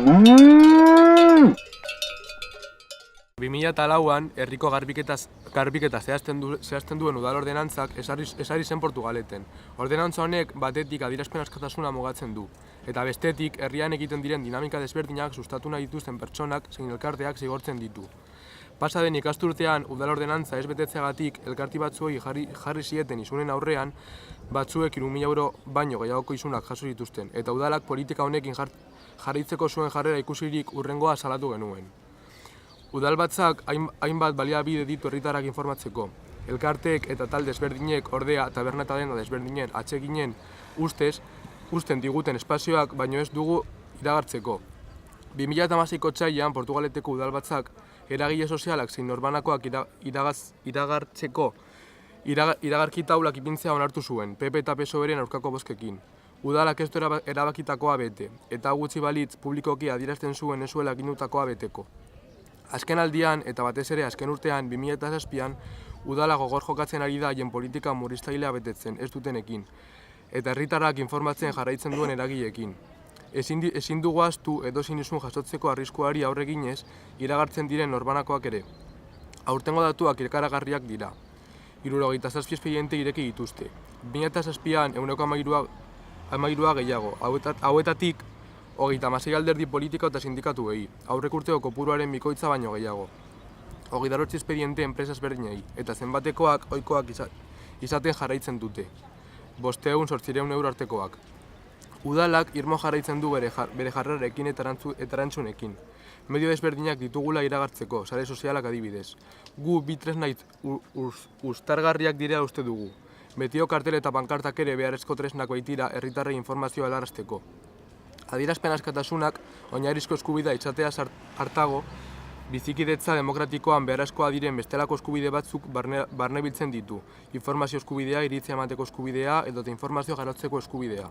2004an herriko garbiketa zehazten duen udal ordenantzak esari zen Portugaleten. Ordenantza honek batetik adierazpen askatasuna mugatzen du, eta bestetik herrian egiten diren dinamika desberdinak sustatu nahi dituzten pertsonak zein elkarteak zigortzen ditu. Pasa den ikasturtean udal ordenantza ez betetzeagatik elkarti batzuei jarri zieten isunen aurrean, batzuek 3.000 euro baino gehiagoko isunak jaso dituzten, eta udalak politika honekin jarraitzeko zuen jarrera ikusirik hurrengoa salatu genuen. Udalbatzak hainbat baliabide ditu herritarrak informatzeko. Elkarteek eta talde desberdinek ordea taberna eta denda desberdinen atseginen uzten diguten espazioak baino ez dugu iragartzeko. 2016ko otsailean Portugaleteko udalbatzak eragile sozialak zein norbanakoak iragartzeko iragarki taulak ipintzea onartu zuen, PP eta PSOEren aurkako bozkekin. Udalak ez du erabakitakoa bete, eta gutxi balitz publikoki adierazten zuen ez zuela agindutakoa beteko. Azken aldian, eta batez ere azken urtean, 2007an, udala gogor jokatzen ari da haien politika murriztailea betetzen, ez dutenekin, eta herritarrak informatzen jarraitzen duen eragileekin. Ezin dugu ahaztu edozein isun jasotzeko arriskuari aurre eginez, iragartzen diren norbanakoak ere. Aurtengo datuak ikaragarriak dira. 77 espediente ireki dituzte. 2007an 113 gehiago, hauetatik 36 alderdi politika eta sindikatuei, aurrek urteko kopuruaren bikoitza baino gehiago. 28 espediente enpresa ezberdinei, eta zenbatekoak ohikoak izaten jarraitzen dute. 500–800 euro artekoak. Udalak irmo jarraitzen du bere jarrerarekin eta erantzunekin. Medio desberdinak ditugula iragartzeko, sare sozialak adibidez. Gu bi tresna uztargarriak direla uste dugu. Betio kartel eta pankartak ere beharrezko tresnak baitira herritarrei informazioa helarazteko. Adierazpen askatasunak oinarrizko eskubidea izatea hartago, bizikidetza demokratikoan beharrezkoa diren bestelako eskubide batzuk barnebiltzen ditu. Informazio eskubidea, iritzia emateko eskubidea edota informazio jasotzeko eskubidea.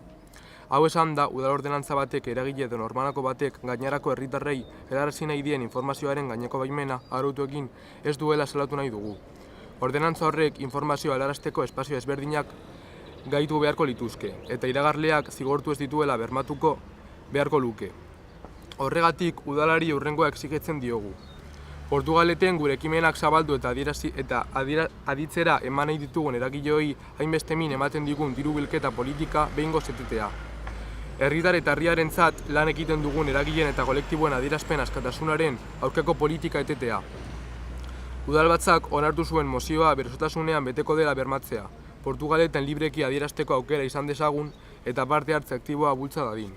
Hau esan da, udal ordenantza batek eragile edo norbanako batek gainerako herritarrei helarazi nahi dien informazioaren gaineko baimena arautuekin ez duela salatu nahi dugu. Ordenantza horrek informazioa helarazteko espazio ezberdinak gaitu beharko lituzke, eta iragarleak zigortu ez dituela bermatuko beharko luke. Horregatik, udalari hurrengoa exigetzen diogu. Portugaleten gure ekimenak zabaldu eta aditzera eman nahi ditugun eragileoi hainbeste min ematen digun diru bilketa politika behingoz etetea. Herritar eta herriarentzat lan egiten dugun eragileen eta kolektiboen adierazpen askatasunaren aurkako politika etetea. Udalbatzak onartu zuen mozioa berezotasunean beteko dela bermatzea, Portugaleten libreki adierazteko aukera izan dezagun eta parte hartze aktiboa bultza dadin.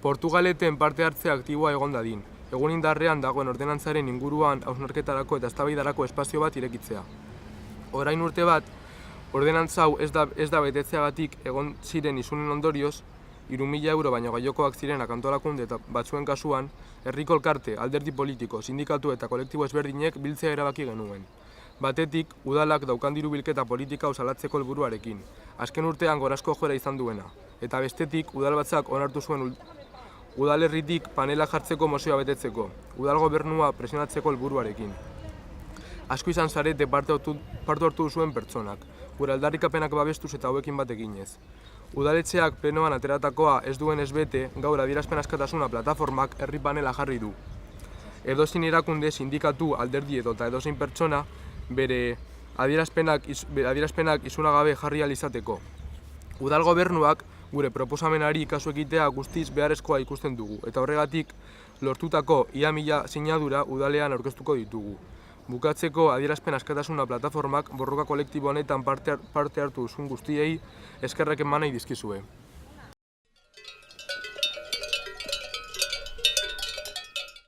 Portugaleten parte hartze aktiboa egon dadin, egun indarrean dagoen ordenantzaren inguruan hausnarketarako eta eztabaidarako espazio bat irekitzea. Orain urte bat, ordenantza hau ez da betetzeagatik egon ziren isunen ondorioz, 3.000 euro baino gaiokoak zirenak antolakunde eta batzuen kasuan, herriko elkarte, alderdi politiko, sindikatu eta kolektibo ezberdinek biltzea erabaki genuen. Batetik, udalak daukan diru bilketa politika salatzeko helburuarekin, azken urtean gorazko joera izan duena, eta bestetik, udalbatzak onartu zuen udalerritik panela jartzeko mozioa betetzeko, udal gobernua presionatzeko helburuarekin. Asko izan zarete parte hartu zuen pertsonak, gure aldarrikapenak babestuz eta hauekin bat eginez. Udaletxeak plenoan ateratakoa ez duen ez bete, gaur adierazpen askatasuna plataformak herri panela jarri du. Edozein erakunde, sindikatu, alderdi eta edozein pertsona bere adierazpenak isunagabe jarri ahal izateko. Udal gobernuak gure proposamenari kasu egitea guztiz beharrezkoa ikusten dugu, eta horregatik lortutako ia 1000 sinadura udalean aurkeztuko ditugu. Bukatzeko, adierazpen askatasuna plataformak borroka kolektibo honetan parte hartu duzun guztiei eskerrak eman nahi dizkizue.